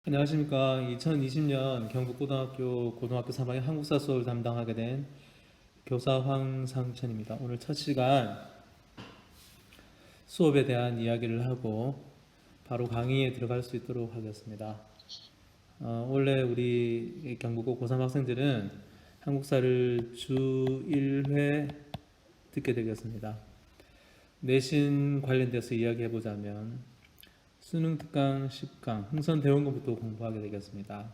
안녕하십니까. 2020년 경북고등학교 고등학교 3학년 한국사 수업을 담당하게 된 교사 황상천입니다. 오늘 첫 시간 수업에 대한 이야기를 하고 바로 강의에 들어갈 수 있도록 하겠습니다. 원래 우리 경북고 고3 학생들은 한국사를 주 1회 듣게 되겠습니다. 내신 관련돼서 이야기해보자면 수능 특강 10강 흥선대원군부터 공부하게 되겠습니다.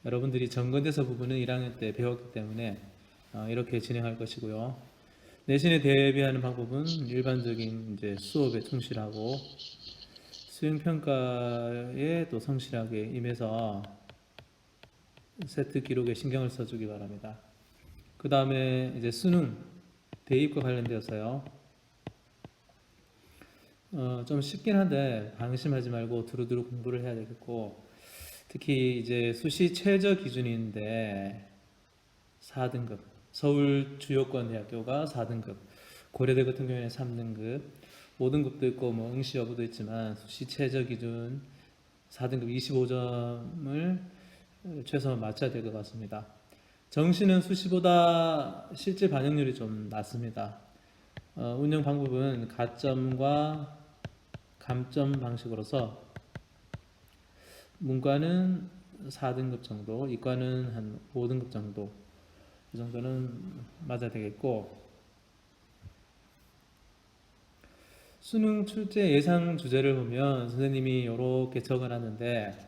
여러분들이 전건대서 부분은 1학년 때 배웠기 때문에 이렇게 진행할 것이고요. 내신에 대비하는 방법은 일반적인 이제 수업에 충실하고 수행평가에 또 성실하게 임해서 세트 기록에 신경을 써주기 바랍니다. 그 다음에 이제 수능 대입과 관련되어서요. 좀 쉽긴 한데 방심하지 말고 두루두루 공부를 해야 되겠고, 특히 이제 수시 최저 기준인데 4등급, 서울 주요권 대학교가 4등급, 고려대 같은 경우에는 3등급, 5등급도 있고 뭐 응시 여부도 있지만 수시 최저 기준 4등급 25점을 최소한 맞춰야 될 것 같습니다. 정시는 수시보다 실제 반영률이 좀 낮습니다. 운영 방법은 가점과 감점 방식으로서 문과는 4등급 정도, 이과는 한 5등급 정도, 이 정도는 맞아야 되겠고, 수능 출제 예상 주제를 보면 선생님이 이렇게 적어놨는데,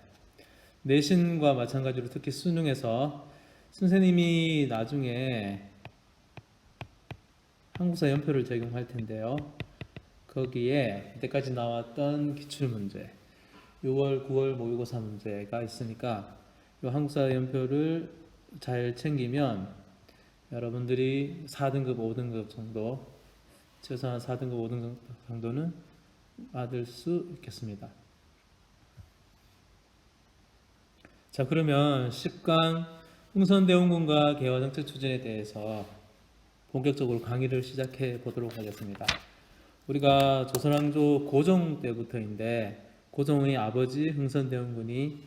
내신과 마찬가지로 특히 수능에서 선생님이 나중에 한국사 연표를 적용할 텐데요. 거기에 이때까지 나왔던 기출문제 6월, 9월 모의고사 문제가 있으니까 이 한국사 연표를 잘 챙기면 여러분들이 4등급, 5등급 정도, 최소한 4등급, 5등급 정도는 받을 수 있겠습니다. 자, 그러면 10강 흥선대원군과 개화정책 추진에 대해서 본격적으로 강의를 시작해 보도록 하겠습니다. 우리가 조선왕조 고종 때부터인데, 고종의 아버지 흥선대원군이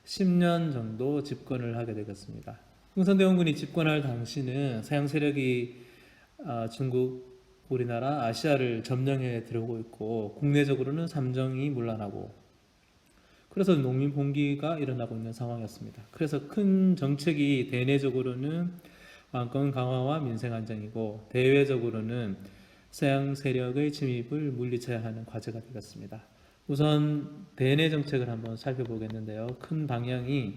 10년 정도 집권을 하게 되겠습니다. 흥선대원군이 집권할 당시는 서양 세력이 중국, 우리나라, 아시아를 점령해 들어오고 있고, 국내적으로는 삼정이 문란하고, 그래서 농민 봉기가 일어나고 있는 상황이었습니다. 그래서 큰 정책이 대내적으로는 왕권 강화와 민생 안정이고, 대외적으로는 서양 세력의 침입을 물리쳐야 하는 과제가 되겠습니다. 우선 대내 정책을 한번 살펴보겠는데요. 큰 방향이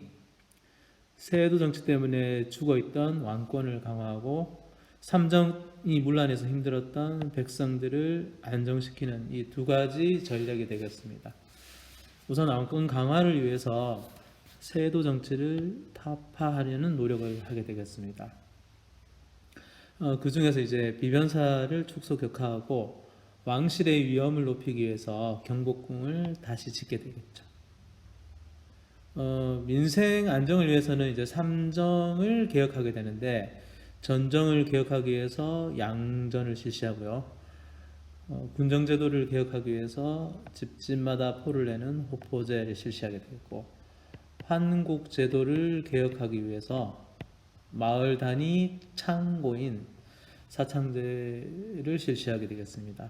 세도 정치 때문에 죽어있던 왕권을 강화하고 삼정이 문란해서 힘들었던 백성들을 안정시키는 이 두 가지 전략이 되겠습니다. 우선 왕권 강화를 위해서 세도 정치를 타파하려는 노력을 하게 되겠습니다. 그 중에서 이제 비변사를 축소 격하하고 왕실의 위엄을 높이기 위해서 경복궁을 다시 짓게 되겠죠. 민생 안정을 위해서는 이제 삼정을 개혁하게 되는데, 전정을 개혁하기 위해서 양전을 실시하고요. 군정제도를 개혁하기 위해서 집집마다 포를 내는 호포제를 실시하게 되고, 환국제도를 개혁하기 위해서 마을 단위 창고인 사창제를 실시하게 되겠습니다.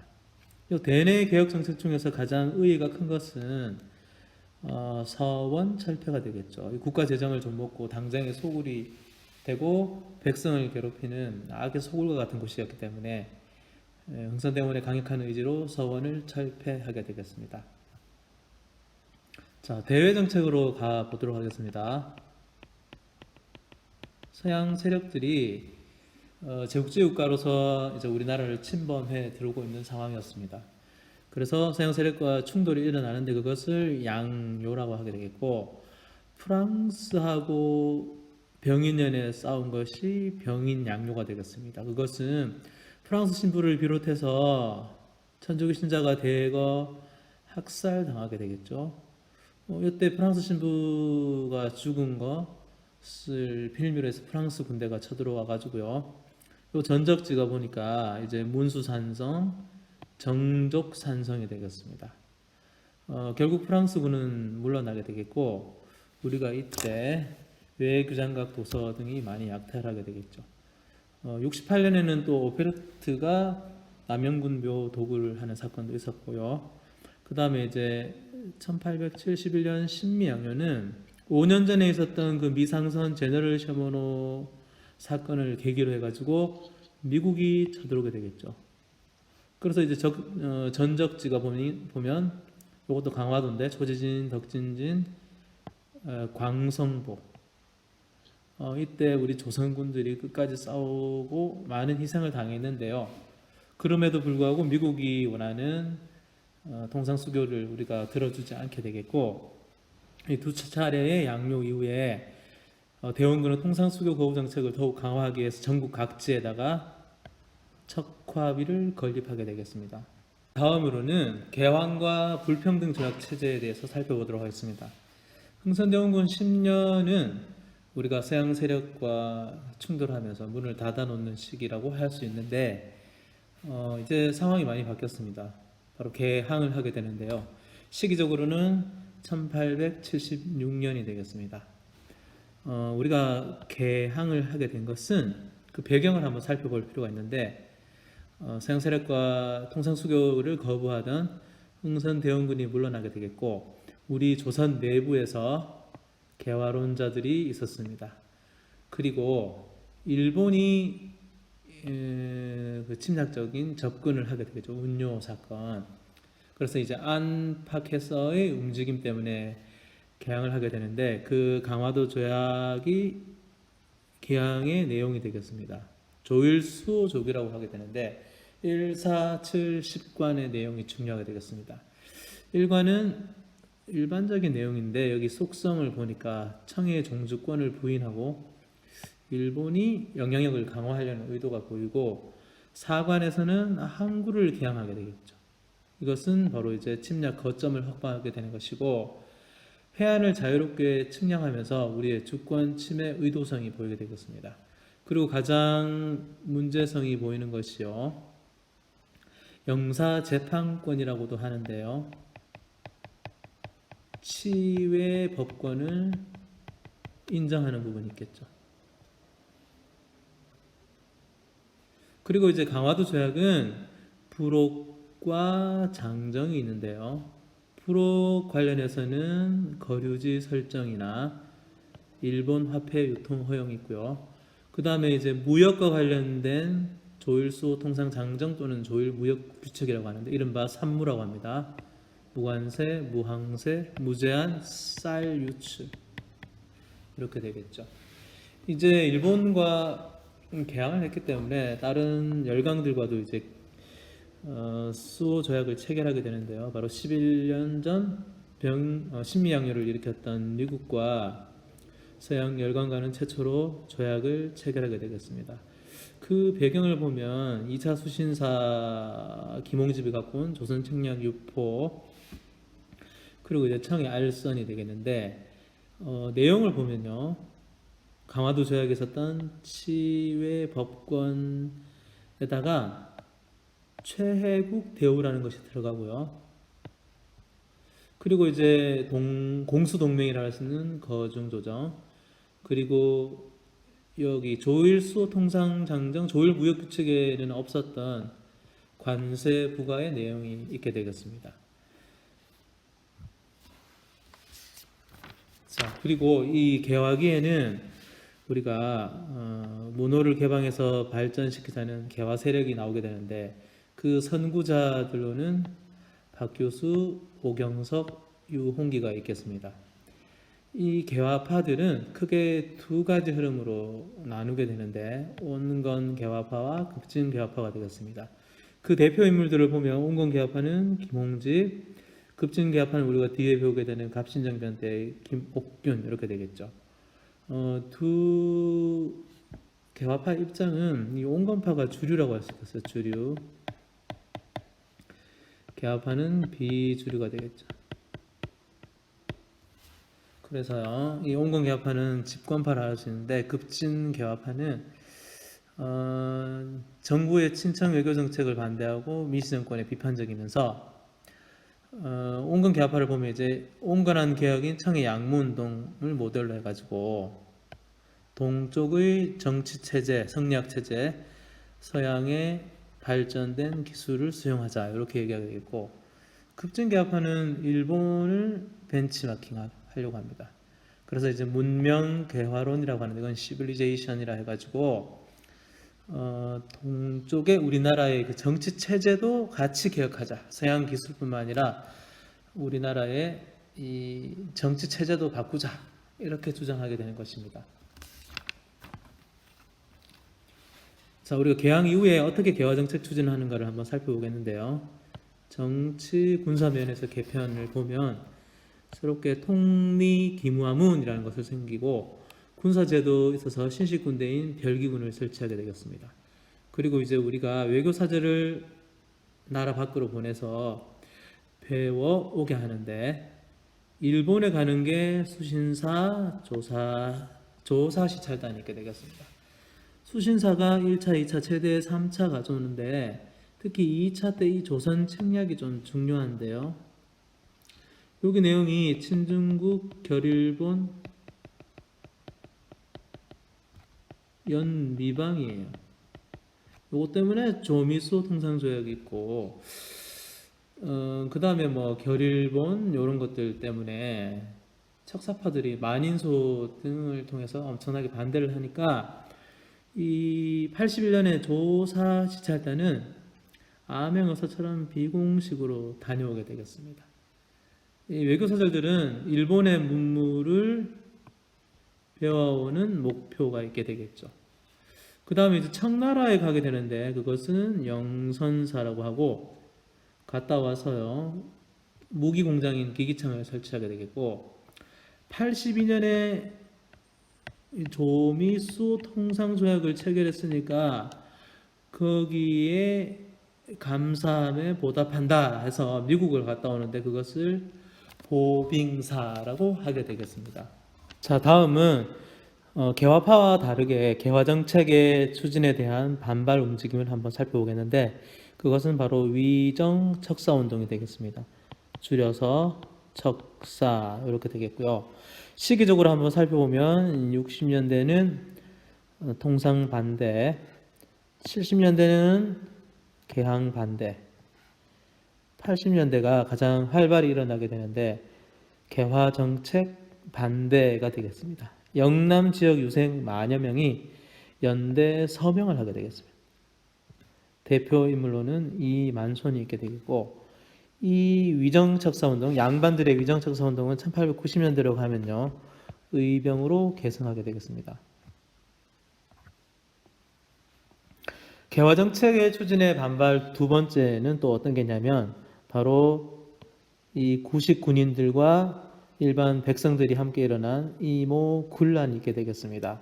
이 대내 개혁 정책 중에서 가장 의의가 큰 것은 서원 철폐가 되겠죠. 국가 재정을 좀 먹고 당장에 소굴이 되고 백성을 괴롭히는 악의 소굴과 같은 곳이었기 때문에 흥선대원의 강력한 의지로 서원을 철폐하게 되겠습니다. 자, 대외 정책으로 가 보도록 하겠습니다. 서양 세력들이 제국주의 국가로서 이제 우리나라를 침범해 들어오고 있는 상황이었습니다. 그래서 서양 세력과 충돌이 일어나는데 그것을 양요라고 하게 되겠고, 프랑스하고 병인년에 싸운 것이 병인양요가 되겠습니다. 그것은 프랑스 신부를 비롯해서 천주교 신자가 대거 학살당하게 되겠죠. 이때 프랑스 신부가 죽은 것을 빌미로 해서 프랑스 군대가 쳐들어와 가지고요. 요 전적지가 보니까 이제 문수산성, 정족산성이 되겠습니다. 결국 프랑스군은 물러나게 되겠고, 우리가 이때 외교장각 도서 등이 많이 약탈하게 되겠죠. 68년에는 또 오페르트가 남영군묘 도굴을 하는 사건도 있었고요. 그 다음에 이제 1871년 신미양요는 5년 전에 있었던 그 미상선 제너럴 셔머노 사건을 계기로 해가지고 미국이 쳐들어오게 되겠죠. 그래서 이제 전적지가 보면 이것도 강화도인데 초지진, 덕진진, 광성보. 이때 우리 조선군들이 끝까지 싸우고 많은 희생을 당했는데요. 그럼에도 불구하고 미국이 원하는 통상수교를 우리가 들어주지 않게 되겠고, 이 두 차례의 양요 이후에 대원군은 통상수교 거부 정책을 더욱 강화하기 위해서 전국 각지에다가 척화비를 건립하게 되겠습니다. 다음으로는 개황과 불평등 조약 체제에 대해서 살펴보도록 하겠습니다. 흥선대원군 10년은 우리가 서양 세력과 충돌하면서 문을 닫아놓는 시기라고 할 수 있는데 이제 상황이 많이 바뀌었습니다. 바로 개항을 하게 되는데요. 시기적으로는 1876년이 되겠습니다. 우리가 개항을 하게 된 것은 그 배경을 한번 살펴볼 필요가 있는데 서양 세력과 통상수교를 거부하던 흥선대원군이 물러나게 되겠고 우리 조선 내부에서 개화론자들이 있었습니다. 그리고 일본이 그 침략적인 접근을 하게 되겠죠. 운요 사건. 그래서 이제 안팎에서의 움직임 때문에 개항을 하게 되는데 그 강화도 조약이 개항의 내용이 되겠습니다. 조일수족이라고 하게 되는데 1, 4, 7, 10관의 내용이 중요하게 되겠습니다. 1관은 일반적인 내용인데 여기 속성을 보니까 청해의 종주권을 부인하고 일본이 영향력을 강화하려는 의도가 보이고 4관에서는 항구를 개항하게 되겠죠. 이것은 바로 이제 침략 거점을 확보하게 되는 것이고 해안을 자유롭게 측량하면서 우리의 주권 침해 의도성이 보이게 되겠습니다. 그리고 가장 문제성이 보이는 것이요. 영사재판권이라고도 하는데요. 치외 법권을 인정하는 부분이 있겠죠. 그리고 이제 강화도 조약은 부록과 장정이 있는데요. 부록 관련해서는 거류지 설정이나 일본 화폐 유통 허용이 있고요. 그 다음에 이제 무역과 관련된 조일수 통상 장정 또는 조일 무역 규칙이라고 하는데 이른바 삼무라고 합니다. 무관세, 무항세, 무제한, 쌀 유출 이렇게 되겠죠. 이제 일본과 개항을 했기 때문에 다른 열강들과도 이제 수호 조약을 체결하게 되는데요. 바로 11년 전 신미양요를 일으켰던 미국과 서양 열강과는 최초로 조약을 체결하게 되겠습니다. 그 배경을 보면 2차 수신사 김홍집이 갖고 온 조선 책략 유포 그리고 이제 청의 알선이 되겠는데 내용을 보면요. 강화도 조약에 있었던 치외 법권에다가 최혜국 대우라는 것이 들어가고요. 그리고 이제 공수동맹이라 할 수 있는 거중조정 그리고 여기 조일수 통상장정 조일무역규칙에는 없었던 관세 부과의 내용이 있게 되겠습니다. 자, 그리고 이 개화기에는 우리가 문호를 개방해서 발전시키자는 개화 세력이 나오게 되는데 그 선구자들로는 박교수, 오경석, 유홍기가 있겠습니다. 이 개화파들은 크게 두 가지 흐름으로 나누게 되는데 온건 개화파와 급진 개화파가 되겠습니다. 그 대표 인물들을 보면 온건 개화파는 김홍집, 급진 개화파는 우리가 뒤에 배우게 되는 갑신정변 때 김옥균 이렇게 되겠죠. 두 개화파 입장은 이 온건파가 주류라고 할 수 있겠어요. 주류. 개화파는 비주류가 되겠죠. 그래서요, 이 온건 개화파는 집권파를 할 수 있는데 급진 개화파는 정부의 친청 외교 정책을 반대하고 민씨 정권에 비판적이면서 온건 개화파를 보면 이제 온건한 개혁인 청의 양무운동을 모델로 해가지고 동쪽의 정치 체제, 성리학 체제, 서양의 발전된 기술을 수용하자 이렇게 얘기하게 되겠고, 급진개화파는 일본을 벤치마킹 하려고 합니다. 그래서 이제 문명 개화론이라고 하는데, 이건 시빌리제이션이라 해가지고 동쪽의 우리나라의 그 정치 체제도 같이 개혁하자. 서양 기술뿐만 아니라 우리나라의 이 정치 체제도 바꾸자. 이렇게 주장하게 되는 것입니다. 자, 우리가 개항 이후에 어떻게 개화 정책 추진하는가를 한번 살펴보겠는데요. 정치 군사 면에서 개편을 보면 새롭게 통리기무하문이라는 것을 생기고, 군사제도에 있어서 신식군대인 별기군을 설치하게 되겠습니다. 그리고 이제 우리가 외교사절을 나라 밖으로 보내서 배워오게 하는데, 일본에 가는 게 수신사, 조사 시찰단이 있게 되겠습니다. 수신사가 1차, 2차, 최대 3차 가져오는데, 특히 2차 때 이 조선 책략이 좀 중요한데요. 여기 내용이 친중국, 결일본, 연미방이에요. 요거 때문에 조미소 통상조약이 있고, 그 다음에 뭐 결일본 이런 것들 때문에 척사파들이 만인소 등을 통해서 엄청나게 반대를 하니까, 이 81년에 조사 시찰단은 암행어사처럼 비공식으로 다녀오게 되겠습니다. 이 외교사절들은 일본의 문물을 배워오는 목표가 있게 되겠죠. 그 다음에 이제 청나라에 가게 되는데, 그것은 영선사라고 하고, 갔다 와서요 무기 공장인 기기청을 설치하게 되겠고, 82년에 조미수 통상조약을 체결했으니까 거기에 감사함에 보답한다 해서 미국을 갔다 오는데, 그것을 보빙사라고 하게 되겠습니다. 자, 다음은 개화파와 다르게 개화정책의 추진에 대한 반발 움직임을 한번 살펴보겠는데, 그것은 바로 위정척사운동이 되겠습니다. 줄여서 척사 이렇게 되겠고요. 시기적으로 한번 살펴보면 60년대는 통상반대, 70년대는 개항반대, 80년대가 가장 활발히 일어나게 되는데 개화정책 반대가 되겠습니다. 영남 지역 유생 만여 명이 연대 서명을 하게 되겠습니다. 대표 인물로는 이만손이 있게 되겠고, 이 위정척사운동, 양반들의 위정척사운동은 1890년대로 가면요 의병으로 계승하게 되겠습니다. 개화정책의 추진에 반발 두 번째는 또 어떤 게냐면, 바로 이 구식 군인들과 일반 백성들이 함께 일어난 이모 군란이 있게 되겠습니다.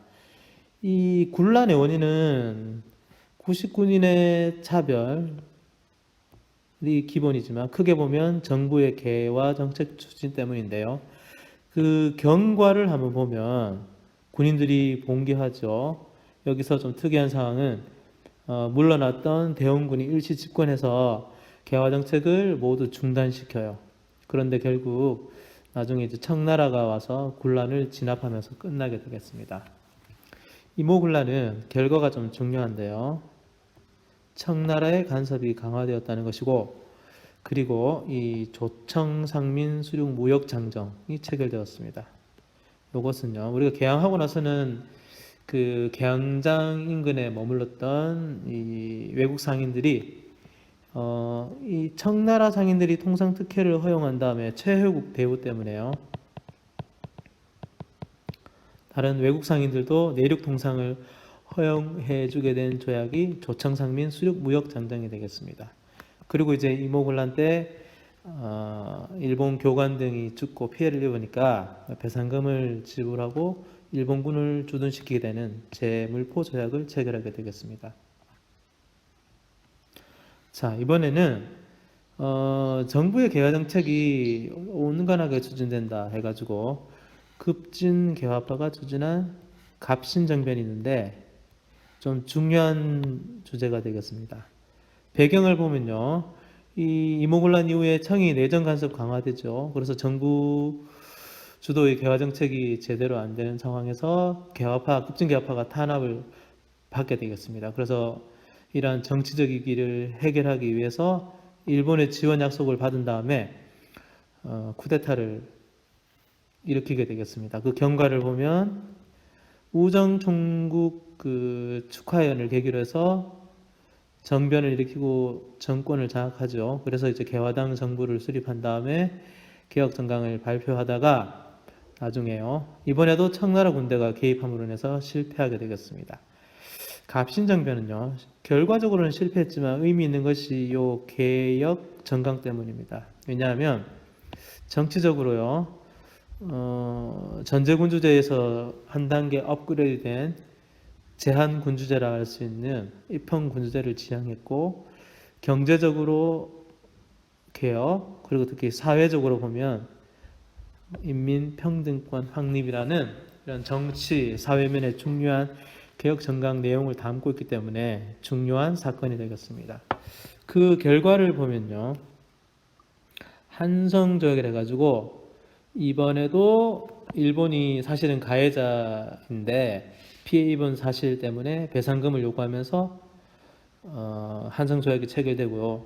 이 군란의 원인은 구식 군인의 차별이 기본이지만, 크게 보면 정부의 개화 정책 추진 때문인데요. 그 경과를 한번 보면 군인들이 봉기하죠. 여기서 좀 특이한 상황은 물러났던 대원군이 일시 집권해서 개화 정책을 모두 중단시켜요. 그런데 결국 나중에 이제 청나라가 와서 군란을 진압하면서 끝나게 되겠습니다. 이모군란은 결과가 좀 중요한데요. 청나라의 간섭이 강화되었다는 것이고, 그리고 이 조청상민 수륙 무역 장정이 체결되었습니다. 이것은요, 우리가 개항하고 나서는 그 개항장 인근에 머물렀던 이 외국 상인들이 이 청나라 상인들이 통상 특혜를 허용한 다음에 최혜국 대우 때문에요, 다른 외국 상인들도 내륙 통상을 허용해 주게 된 조약이 조청상민 수륙 무역 장정이 되겠습니다. 그리고 이제 이모군란 때 일본 교관 등이 죽고 피해를 입으니까 배상금을 지불하고 일본군을 주둔시키게 되는 제물포 조약을 체결하게 되겠습니다. 자, 이번에는 정부의 개화 정책이 온건하게 추진된다 해가지고 급진 개화파가 추진한 갑신정변이 있는데, 좀 중요한 주제가 되겠습니다. 배경을 보면요, 이 이모군란 이후에 청이 내정 간섭 강화되죠. 그래서 정부 주도의 개화 정책이 제대로 안 되는 상황에서 급진 개화파가 탄압을 받게 되겠습니다. 그래서 이러한 정치적 위기를 해결하기 위해서 일본의 지원 약속을 받은 다음에 쿠데타를 일으키게 되겠습니다. 그 경과를 보면 우정 총국 그 축하회원을 계기로 해서 정변을 일으키고 정권을 장악하죠. 그래서 이제 개화당 정부를 수립한 다음에 개혁 정강을 발표하다가 나중에요. 이번에도 청나라 군대가 개입함으로 인해서 실패하게 되겠습니다. 갑신정변은요. 결과적으로는 실패했지만 의미 있는 것이 요 개혁 정강 때문입니다. 왜냐하면 정치적으로요. 전제군주제에서 한 단계 업그레이드된 제한군주제라 할 수 있는 입헌군주제를 지향했고 경제적으로 개혁 그리고 특히 사회적으로 보면 인민평등권 확립이라는 이런 정치 사회면의 중요한 개혁 정강 내용을 담고 있기 때문에 중요한 사건이 되겠습니다. 그 결과를 보면요. 한성조약을 해가지고 이번에도 일본이 사실은 가해자인데 피해 입은 사실 때문에 배상금을 요구하면서 한성조약이 체결되고요.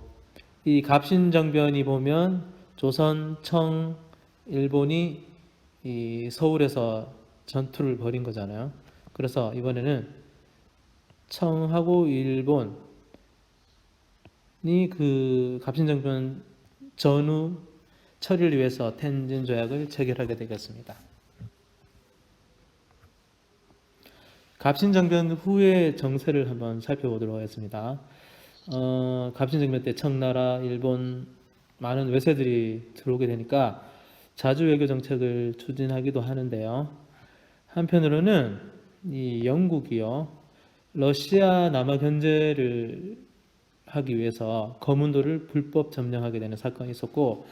이 갑신정변이 보면 조선, 청, 일본이 이 서울에서 전투를 벌인 거잖아요. 그래서 이번에는 청하고 일본이 그 갑신정변 전후 처리를 위해서 텐진 조약을 체결하게 되겠습니다. 갑신정변 후의 정세를 한번 살펴보도록 하겠습니다. 갑신정변 때 청나라, 일본 많은 외세들이 들어오게 되니까 자주 외교 정책을 추진하기도 하는데요. 한편으로는 이 영국이요, 러시아 남아 견제를 하기 위해서 거문도를 불법 점령하게 되는 사건이 있었고,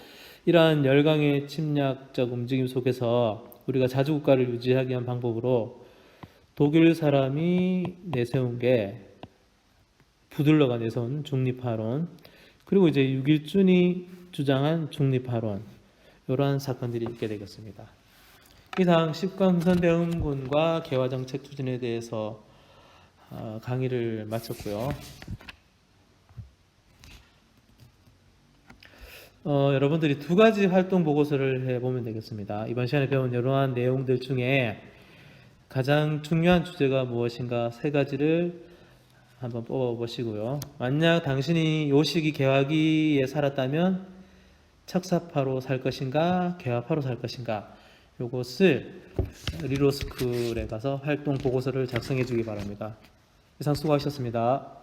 이러한 열강의 침략적 움직임 속에서 우리가 자주국가를 유지하기 위한 방법으로 독일 사람이 내세운 게 부들러가 내세운 중립화론, 그리고 이제 육일준이 주장한 중립화론, 이러한 사건들이 있게 되겠습니다. 이상 10강 흥선대원군과 개화정책 추진에 대해서 강의를 마쳤고요. 여러분들이 두 가지 활동 보고서를 해보면 되겠습니다. 이번 시간에 배운 이러한 내용들 중에 가장 중요한 주제가 무엇인가 세 가지를 한번 뽑아보시고요. 만약 당신이 요 시기 개화기에 살았다면 척사파로 살 것인가 개화파로 살 것인가, 요것을 리로스쿨에 가서 활동 보고서를 작성해 주기 바랍니다. 이상 수고하셨습니다.